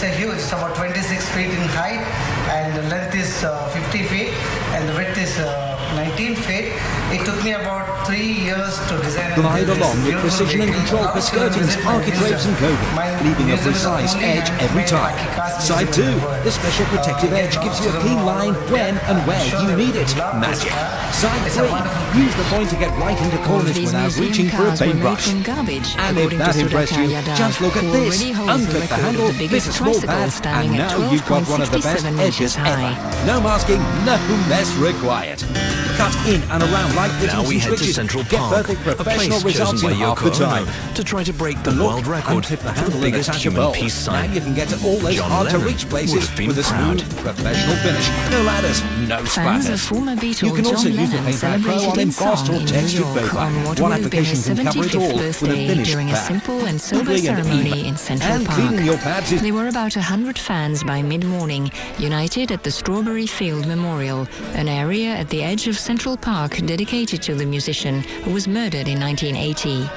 a huge. It's about 26 feet in height, and the length is 50 feet, and the width is 19 feet. It took me about 3 years to design. Glide along with precision and control for skirtings, architraves and coving, leaving a precise edge every time. Side 2, the special protective edge gives you a clean line when and where you need it. Magic. Side 3, use the point to get right into corners without reaching for a paintbrush. And if that impressed you, just look at this. Unclip the handle, fit a small pad, and now you've got one of the best edges ever. No masking, no mess required. Cut in and around like fittings now we head to Central Park, get perfect professional results in half the time. To try to break the world record for the biggest human peace sign. Now you can get to all those hard-to-reach places with a smooth, professional finish. No ladders, no splatters. You can also use the Paint Pro on embossed or textured paper. One application can cover it all with a finish during a simple and sober ceremony in Central Park. Cleaning your pads is... There were about 100 fans by mid-morning, united at the Strawberry Field Memorial, an area at the edge of Central Park dedicated to the musician who was murdered in 1980.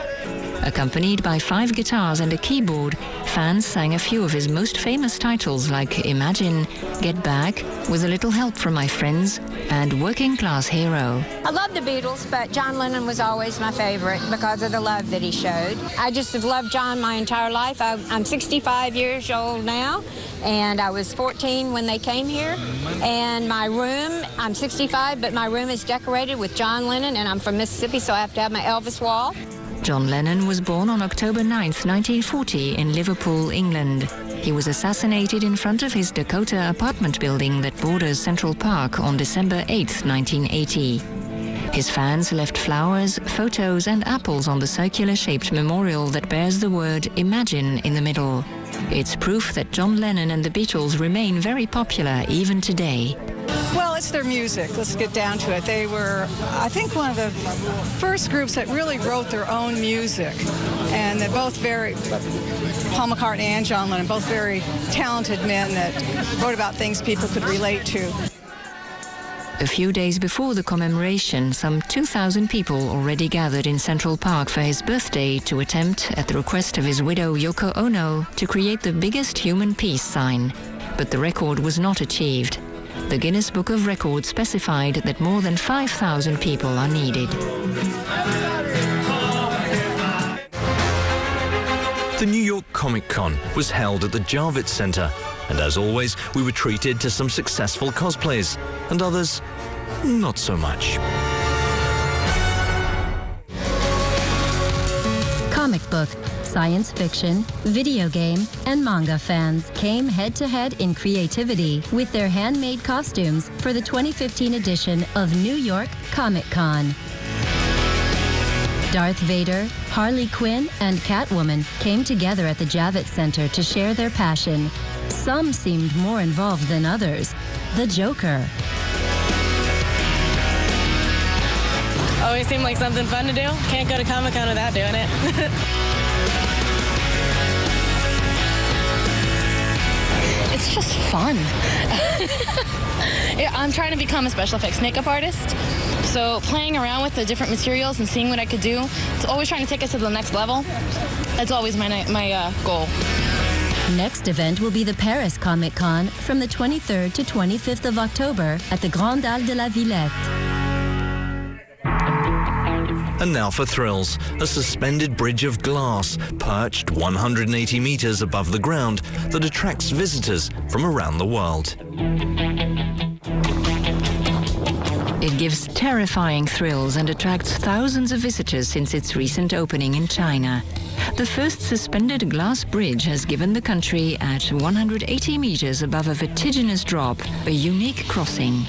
Accompanied by 5 guitars and a keyboard, fans sang a few of his most famous titles like Imagine, Get Back, With a Little Help from My Friends, and Working Class Hero. I love the Beatles, but John Lennon was always my favorite because of the love that he showed. I just have loved John my entire life. I'm 65 years old now, and I was 14 when they came here. And my room, I'm 65, but my room is decorated with John Lennon, and I'm from Mississippi, so I have to have my Elvis wall. John Lennon was born on October 9th, 1940 in Liverpool, England. He was assassinated in front of his Dakota apartment building that borders Central Park on December 8th, 1980. His fans left flowers, photos and apples on the circular-shaped memorial that bears the word Imagine in the middle. It's proof that John Lennon and the Beatles remain very popular even today. Well, it's their music. Let's get down to it. They were, I think, one of the first groups that really wrote their own music. And they're both very, Paul McCartney and John Lennon, both very talented men that wrote about things people could relate to. A few days before the commemoration, some 2,000 people already gathered in Central Park for his birthday to attempt, at the request of his widow Yoko Ono, to create the biggest human peace sign. But the record was not achieved. The Guinness Book of Records specified that more than 5,000 people are needed. The New York Comic Con was held at the Javits Center, and as always, we were treated to some successful cosplays, and others, not so much. Comic book, science fiction, video game, and manga fans came head-to-head in creativity with their handmade costumes for the 2015 edition of New York Comic Con. Darth Vader, Harley Quinn, and Catwoman came together at the Javits Center to share their passion. Some seemed more involved than others. The Joker. Always seemed like something fun to do. Can't go to Comic-Con without doing it. It's just fun. I'm trying to become a special effects makeup artist. So playing around with the different materials and seeing what I could do, it's always trying to take us to the next level. That's always my goal. Next event will be the Paris Comic Con from the 23rd to 25th of October at the Grande Halle de la Villette. And now for thrills, a suspended bridge of glass perched 180 meters above the ground that attracts visitors from around the world. It gives terrifying thrills and attracts thousands of visitors since its recent opening in China. The first suspended glass bridge has given the country at 180 meters above a vertiginous drop a unique crossing.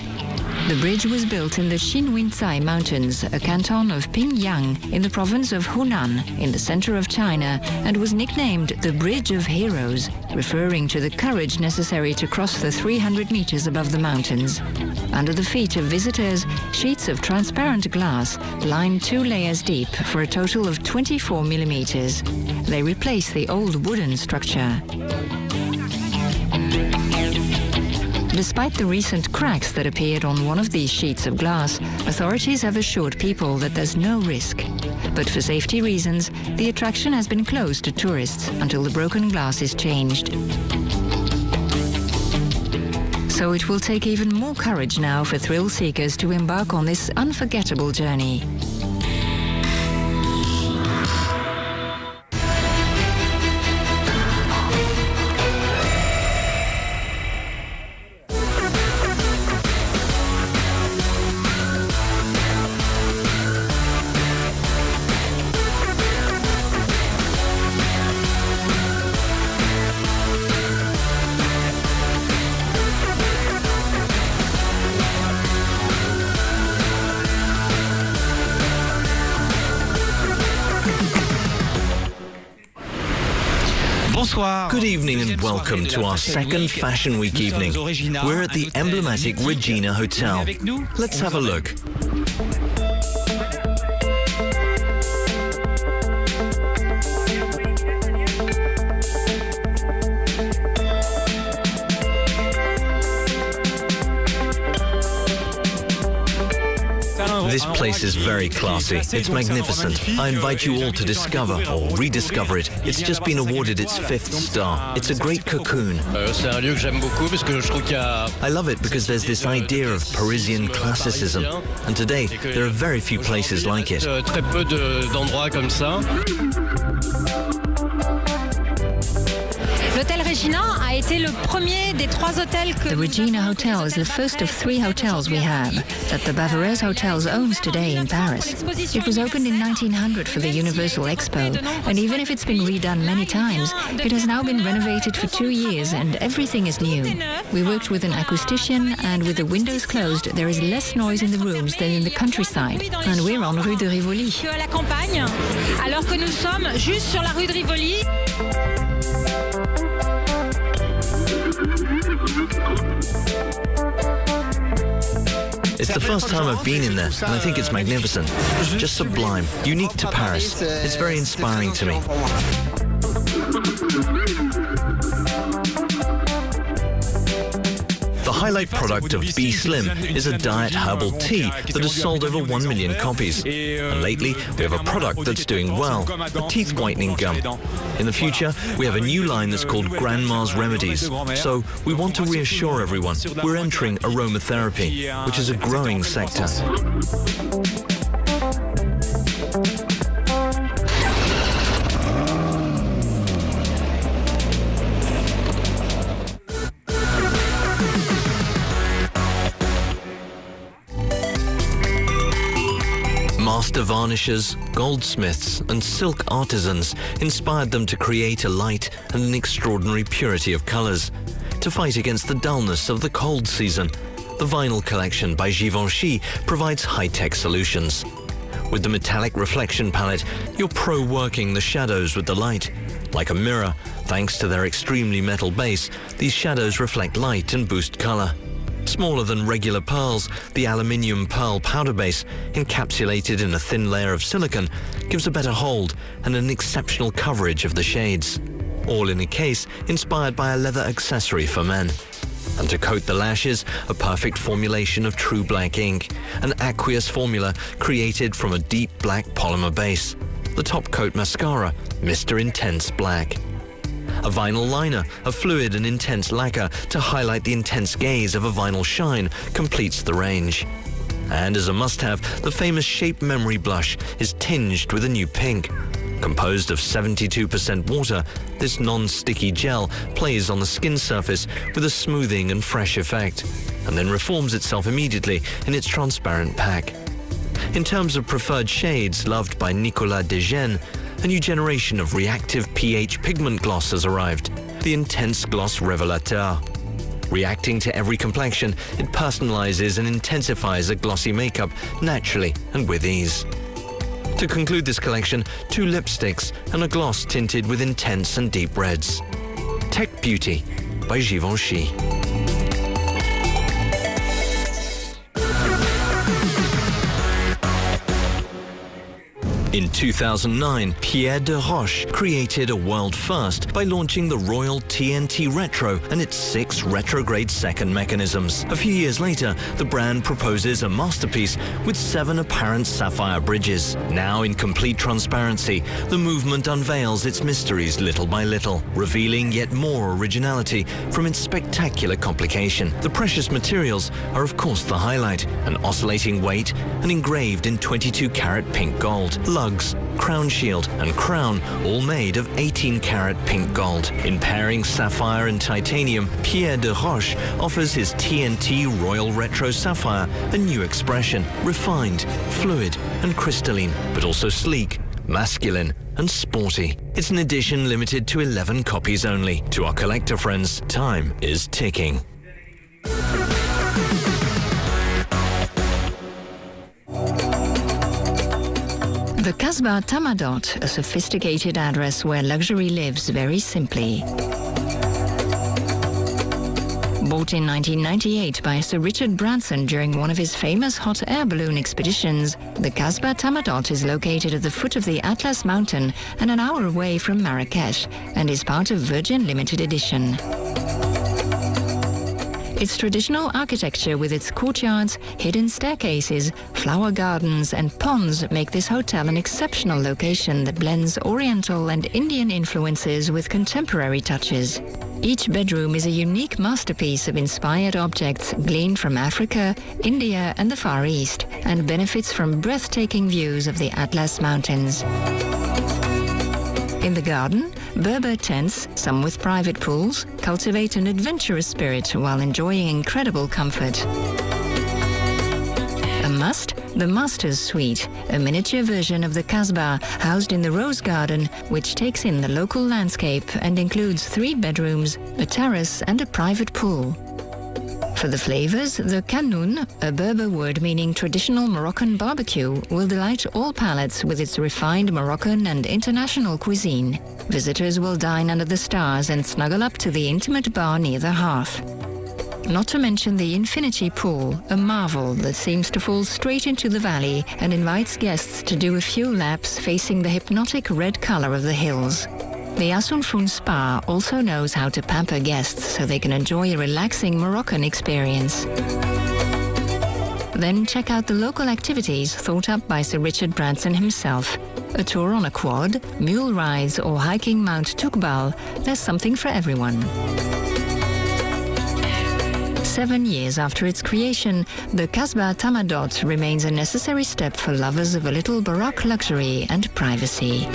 The bridge was built in the Xinhuincai Mountains, a canton of Pingyang in the province of Hunan in the center of China, and was nicknamed the Bridge of Heroes, referring to the courage necessary to cross the 300 meters above the mountains. Under the feet of visitors, sheets of transparent glass line 2 layers deep for a total of 24 millimeters. They replace the old wooden structure. Despite the recent cracks that appeared on one of these sheets of glass, authorities have assured people that there's no risk. But for safety reasons, the attraction has been closed to tourists until the broken glass is changed. So it will take even more courage now for thrill seekers to embark on this unforgettable journey. Good evening and welcome to our second Fashion Week evening. We're at the emblematic Regina Hotel. Let's have a look. This place is very classy. It's magnificent. I invite you all to discover or rediscover it. It's just been awarded its 5th star. It's a great cocoon. I love it because there's this idea of Parisian classicism. And today, there are very few places like it. The Regina Hotel is the first of 3 hotels we have that the Bavarese Hotels owns today in Paris. It was opened in 1900 for the Universal Expo, and even if it's been redone many times, it has now been renovated for 2 years and everything is new. We worked with an acoustician, and with the windows closed, there is less noise in the rooms than in the countryside, and we're on Rue de Rivoli. Alors que nous sommes juste sur la rue de Rivoli. It's the first time I've been in there, and I think it's magnificent. Just sublime, unique to Paris. It's very inspiring to me. The highlight product of Be Slim is a diet herbal tea that has sold over 1 million copies. And lately, we have a product that's doing well, a teeth whitening gum. In the future, we have a new line that's called Grandma's Remedies. So we want to reassure everyone we're entering aromatherapy, which is a growing sector. Master varnishers, goldsmiths and silk artisans inspired them to create a light and an extraordinary purity of colours. To fight against the dullness of the cold season, the vinyl collection by Givenchy provides high-tech solutions. With the metallic reflection palette, you're pro-working the shadows with the light. Like a mirror, thanks to their extremely metal base, these shadows reflect light and boost colour. Smaller than regular pearls, the aluminium pearl powder base, encapsulated in a thin layer of silicon, gives a better hold and an exceptional coverage of the shades. All in a case inspired by a leather accessory for men. And to coat the lashes, a perfect formulation of true black ink, an aqueous formula created from a deep black polymer base. The top coat mascara, Mr. Intense Black. A vinyl liner, a fluid and intense lacquer to highlight the intense gaze of a vinyl shine, completes the range. And as a must-have, the famous Shape Memory blush is tinged with a new pink. Composed of 72% water, this non-sticky gel plays on the skin surface with a smoothing and fresh effect, and then reforms itself immediately in its transparent pack. In terms of preferred shades loved by Nicolas Degene, a new generation of reactive pH pigment gloss has arrived, the Intense Gloss Revelateur. Reacting to every complexion, it personalizes and intensifies a glossy makeup naturally and with ease. To conclude this collection, 2 lipsticks and a gloss tinted with intense and deep reds. Tech Beauty by Givenchy. In 2009, Pierre de Roche created a world first by launching the Royal TNT Retro and its 6 retrograde second mechanisms. A few years later, the brand proposes a masterpiece with 7 apparent sapphire bridges. Now in complete transparency, the movement unveils its mysteries little by little, revealing yet more originality from its spectacular complication. The precious materials are of course the highlight, an oscillating weight and engraved in 22-carat pink gold. Lugs, crown shield and crown, all made of 18-carat pink gold. In pairing sapphire and titanium, Pierre de Roche offers his TNT Royal Retro Sapphire a new expression, refined, fluid and crystalline, but also sleek, masculine and sporty. It's an edition limited to 11 copies only. To our collector friends, time is ticking. The Casbah Tamadot, a sophisticated address where luxury lives very simply. Bought in 1998 by Sir Richard Branson during one of his famous hot air balloon expeditions, the Casbah Tamadot is located at the foot of the Atlas Mountain and an hour away from Marrakesh, and is part of Virgin Limited Edition. Its traditional architecture with its courtyards, hidden staircases, flower gardens and ponds make this hotel an exceptional location that blends Oriental and Indian influences with contemporary touches. Each bedroom is a unique masterpiece of inspired objects gleaned from Africa, India and the Far East, and benefits from breathtaking views of the Atlas Mountains. In the garden, Berber tents, some with private pools, cultivate an adventurous spirit while enjoying incredible comfort. A must, the Master's Suite, a miniature version of the Casbah housed in the Rose Garden, which takes in the local landscape and includes 3 bedrooms, a terrace and a private pool. For the flavors, the Kanoun, a Berber word meaning traditional Moroccan barbecue, will delight all palates with its refined Moroccan and international cuisine. Visitors will dine under the stars and snuggle up to the intimate bar near the hearth. Not to mention the Infinity Pool, a marvel that seems to fall straight into the valley and invites guests to do a few laps facing the hypnotic red color of the hills. The Asunfun Spa also knows how to pamper guests so they can enjoy a relaxing Moroccan experience. Then check out the local activities thought up by Sir Richard Branson himself. A tour on a quad, mule rides or hiking Mount Tukbal, there's something for everyone. 7 years after its creation, the Casbah Tamadot remains a necessary step for lovers of a little Baroque luxury and privacy.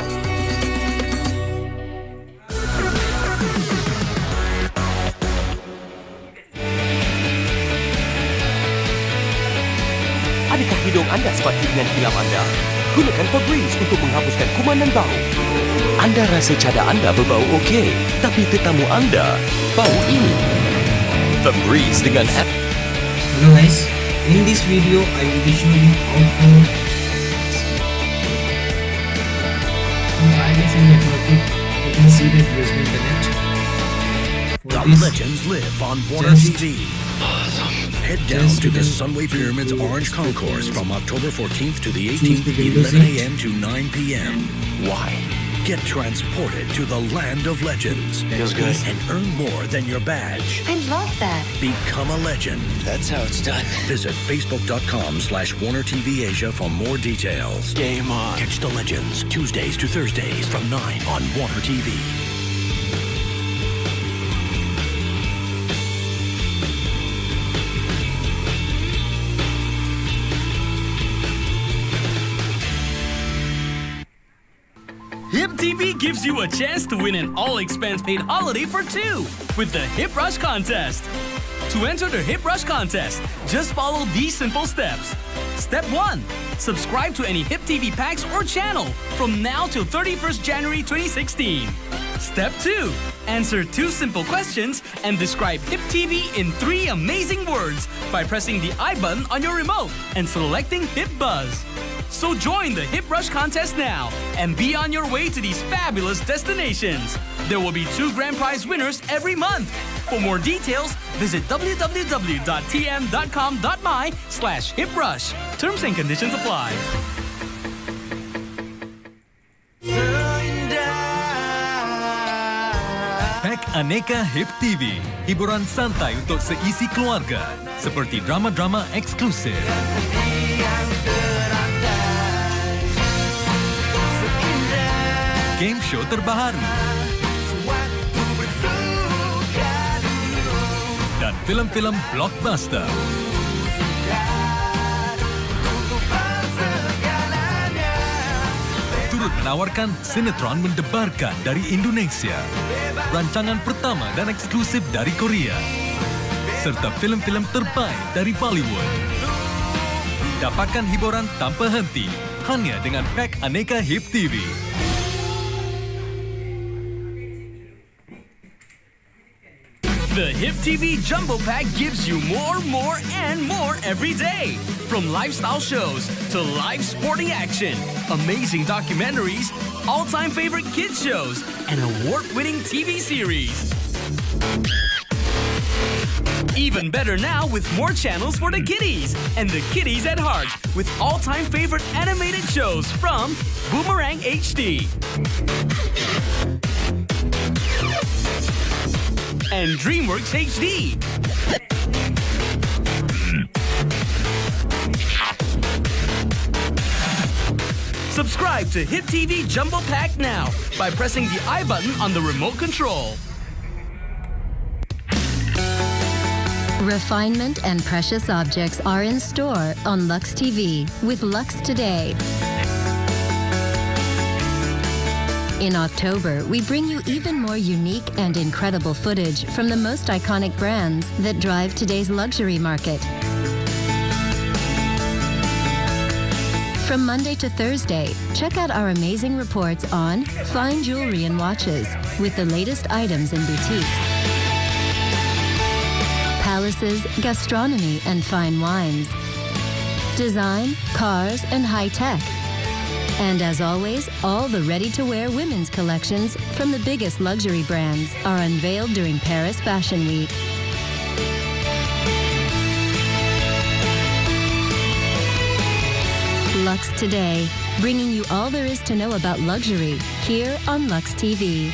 Adakah hidung anda sepati dengan tilam anda? Gunakan Febreze untuk menghapuskan kuman dan bau. Anda rasa cadar anda berbau okey, tapi tetamu anda bau ini. Febreze dengan app. Hello guys, in this video I will be showing you how to buy this in the market. You can see that USB internet. The legends live on Warna TV. Head down to the Sunway Pyramids Orange Concourse from October 14th to the 18th, 11 a.m. to 9 p.m. Why? Get transported to the land of legends. Feels good. And earn more than your badge. I love that. Become a legend. That's how it's done. Visit Facebook.com/WarnerTV Asia for more details. Game on. Catch the legends Tuesdays to Thursdays from 9 on Warner TV. Hip TV gives you a chance to win an all-expense-paid holiday for 2 with the Hip Rush Contest. To enter the Hip Rush Contest, just follow these simple steps. Step 1. Subscribe to any Hip TV packs or channel from now till 31st January 2016. Step 2. Answer 2 simple questions and describe Hip TV in 3 amazing words by pressing the I button on your remote and selecting Hip Buzz. So join the Hip Rush Contest now and be on your way to these fabulous destinations. There will be 2 grand prize winners every month. For more details, visit www.tm.com.my/hiprush. Terms and conditions apply. Aneka Hip TV, hiburan santai untuk seisi keluarga, seperti drama-drama eksklusif. Game show terbaru. Dan film-film blockbuster. Turut menawarkan sinetron mendebarkan dari Indonesia, rancangan pertama dan eksklusif dari Korea, serta film-film terbaik dari Bollywood. Dapatkan hiburan tanpa henti hanya dengan pack Aneka Hip TV. The Hip TV Jumbo Pack gives you more and more every day. From lifestyle shows to live sporting action, amazing documentaries, all-time favorite kids shows, and award-winning TV series. Even better now with more channels for the kiddies and the kiddies at heart with all-time favorite animated shows from Boomerang HD and DreamWorks HD. Subscribe to Hip TV Jumbo Pack now by pressing the I button on the remote control. Refinement and precious objects are in store on Lux TV with Lux Today. In October, we bring you even more unique and incredible footage from the most iconic brands that drive today's luxury market. From Monday to Thursday, check out our amazing reports on fine jewelry and watches with the latest items in boutiques, palaces, gastronomy, and fine wines, design, cars, and high-tech. And as always, all the ready-to-wear women's collections from the biggest luxury brands are unveiled during Paris Fashion Week. Lux Today, bringing you all there is to know about luxury here on Lux TV.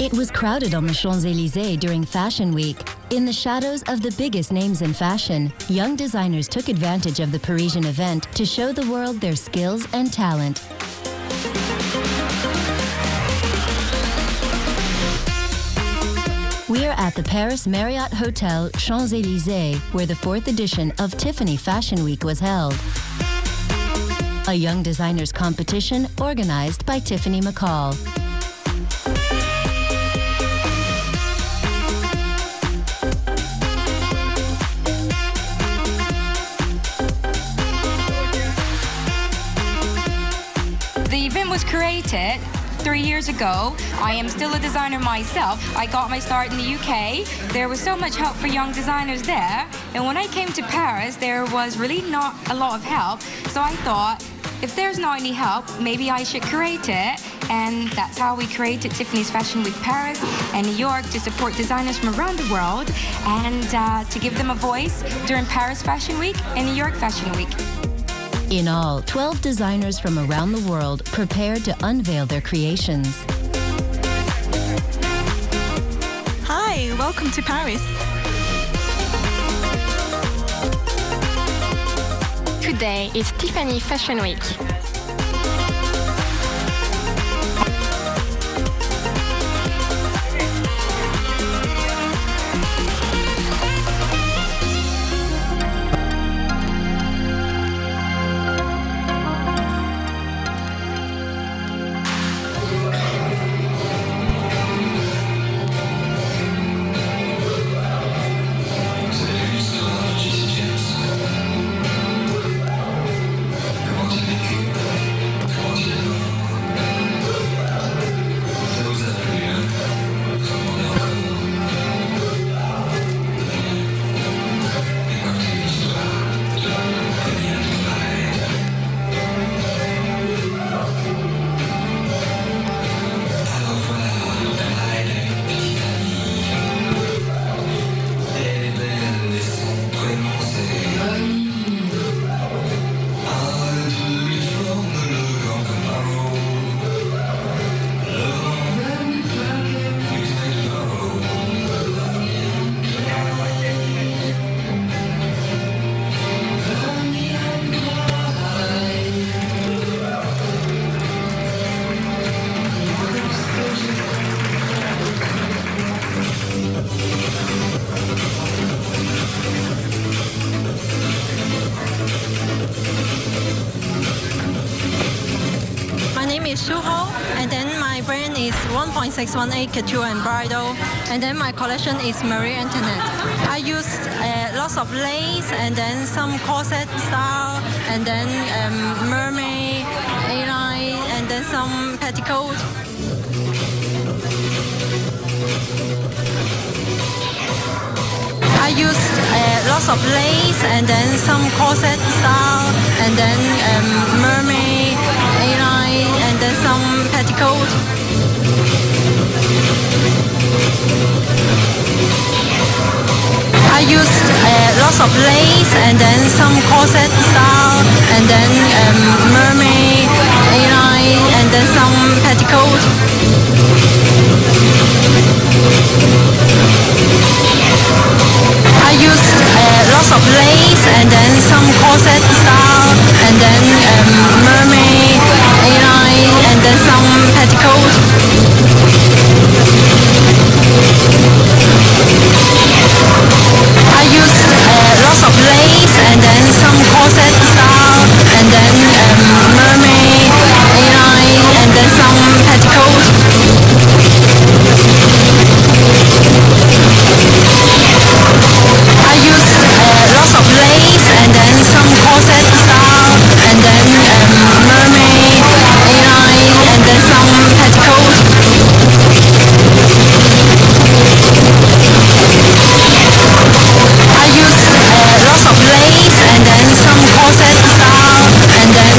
It was crowded on the Champs-Élysées during Fashion Week. In the shadows of the biggest names in fashion, young designers took advantage of the Parisian event to show the world their skills and talent. We are at the Paris Marriott Hotel Champs-Élysées, where the 4th edition of Tiffany Fashion Week was held. A young designers competition organized by Tiffany McCall. The event was created 3 years ago. I am still a designer myself. I got my start in the UK. There was so much help for young designers there. And when I came to Paris, there was really not a lot of help. So I thought, if there's not any help, maybe I should create it. And that's how we created Tiffany's Fashion Week Paris and New York to support designers from around the world and to give them a voice during Paris Fashion Week and New York Fashion Week. In all, 12 designers from around the world prepared to unveil their creations. Hi, welcome to Paris. Today is Tiffany Fashion Week. Suho, and then my brand is 1.618 Couture and Bridal, and then my collection is Marie Antoinette. I use lots of lace, and then some corset style, and then mermaid, A-line, and then some petticoat. I use lots of lace, and then some corset style, and then mermaid, A-line, and then some petticoat. I use lots of lace, and then some corset style, and then mermaid, A-line, and then some petticoat. I use lots of lace, and then some corset style, and then mermaid, A-line, and then some petticoat. I use lots of lace, and then some corset style, and then mermaid, A-line, and then some petticoat. I use lots of lace, and then some corset style, and then mermaid, A-line, and then some petticoat. I use lots of lace, and then some corset style, and then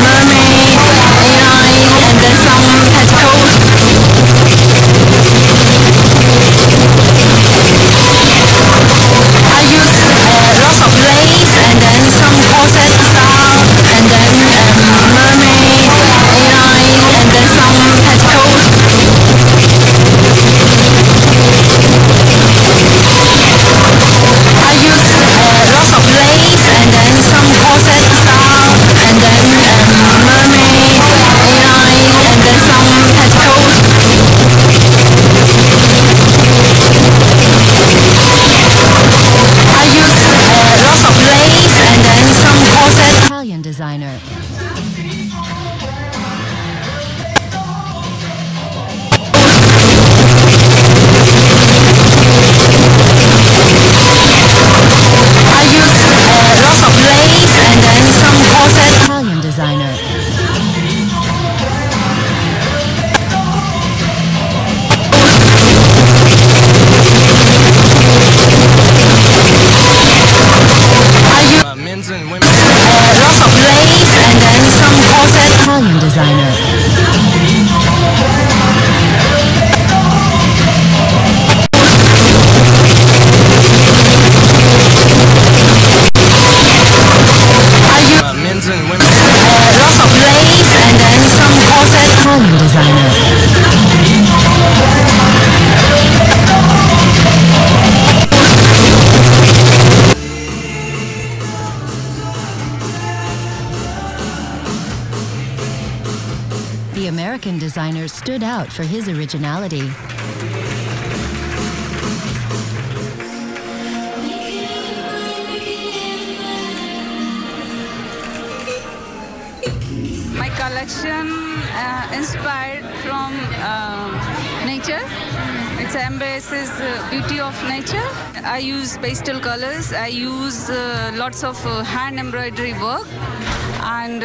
mermaid, A-line, and then some petticoat. I use lots of lace, and then some corset style, and then mermaid, A-line, and then some petticoat. I use lots of lace, and then some corset style, and then mermaid, A-line, and then some petticoat. I use lots of lace, and then some corset. Italian designer. I use lots of lace, and then some corset. Italian designer. Men's and women's. Lots of lace, and then some corset. Italian designer. Men's and women's. Lots of lace, and then some corset. Italian designer. The American designer stood out for his originality. My collection inspired from nature. It embraces beauty of nature. I use pastel colors. I use lots of hand embroidery work, and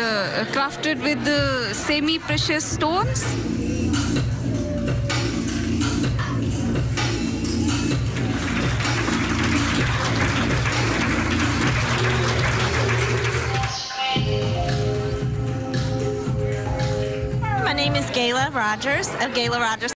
crafted with the semi-precious stones. My name is Gayla Rogers of Gayla Rogers